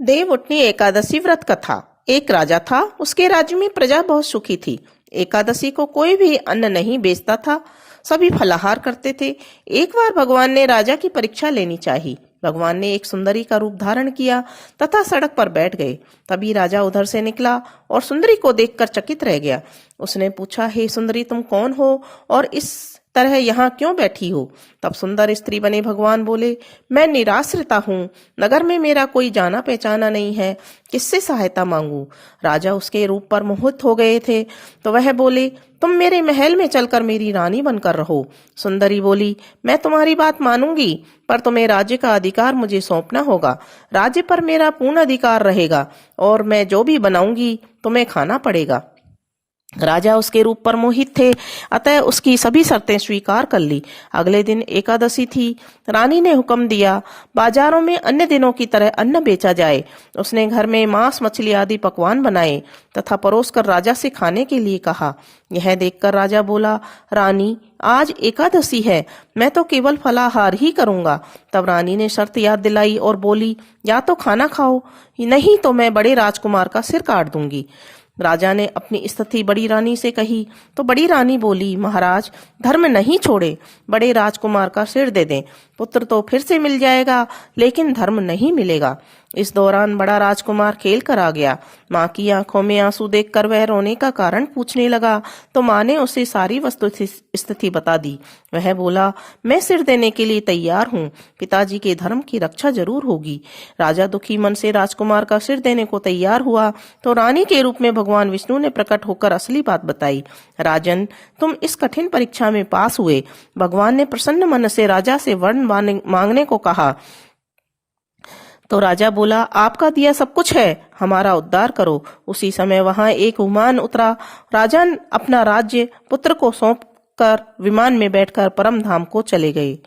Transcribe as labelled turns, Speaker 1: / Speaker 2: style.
Speaker 1: देवउठनी एकादशी व्रत कथा। एक राजा था, उसके राज्य में प्रजा बहुत सुखी थी। एकादशी को कोई भी अन्न नहीं बेचता था, सभी फलाहार करते थे। एक बार भगवान ने राजा की परीक्षा लेनी चाहिए। भगवान ने एक सुंदरी का रूप धारण किया तथा सड़क पर बैठ गए। तभी राजा उधर से निकला और सुंदरी को देखकर चकित रह गया। उसने पूछा, हे सुंदरी, तुम कौन हो और इस तरह यहाँ क्यों बैठी हो? तब सुंदर स्त्री बने भगवान बोले, मैं निराश्रिता हूँ, नगर में मेरा कोई जाना पहचाना नहीं है, किससे सहायता मांगू? राजा उसके रूप पर मोहित हो गए थे, तो वह बोले, तुम मेरे महल में चलकर मेरी रानी बनकर रहो। सुंदरी बोली, मैं तुम्हारी बात मानूंगी, पर तुम्हें राज्य का अधिकार मुझे सौंपना होगा। राज्य पर मेरा पूर्ण अधिकार रहेगा और मैं जो भी बनाऊंगी तुम्हें खाना पड़ेगा। राजा उसके रूप पर मोहित थे, अतः उसकी सभी शर्तें स्वीकार कर ली। अगले दिन एकादशी थी। रानी ने हुक्म दिया, बाजारों में अन्य दिनों की तरह अन्न बेचा जाए। उसने घर में मांस, मछली आदि पकवान बनाए तथा परोसकर राजा से खाने के लिए कहा। यह देखकर राजा बोला, रानी, आज एकादशी है, मैं तो केवल फलाहार ही करूंगा। तब रानी ने शर्त याद दिलाई और बोली, या तो खाना खाओ, नहीं तो मैं बड़े राजकुमार का सिर काट दूंगी। राजा ने अपनी स्थिति बड़ी रानी से कही तो बड़ी रानी बोली, महाराज, धर्म नहीं छोड़े, बड़े राजकुमार का सिर दे दें, पुत्र तो फिर से मिल जाएगा, लेकिन धर्म नहीं मिलेगा। इस दौरान बड़ा राजकुमार खेल कर आ गया। माँ की आंखों में आंसू देखकर वह रोने का कारण पूछने लगा, तो माँ ने उसे सारी वस्तु स्थिति बता दी। वह बोला, मैं सिर देने के लिए तैयार हूँ, पिताजी के धर्म की रक्षा जरूर होगी। राजा दुखी मन से राजकुमार का सिर देने को तैयार हुआ तो रानी के रूप में भगवान विष्णु ने प्रकट होकर असली बात बताई। राजन, तुम इस कठिन परीक्षा में पास हुए। भगवान ने प्रसन्न मन से राजा से वर्ण मांगने को कहा। तो राजा बोला, आपका दिया सब कुछ है, हमारा उद्धार करो। उसी समय वहां एक विमान उतरा। राजा अपना राज्य पुत्र को सौंप कर विमान में बैठकर परम धाम को चले गए।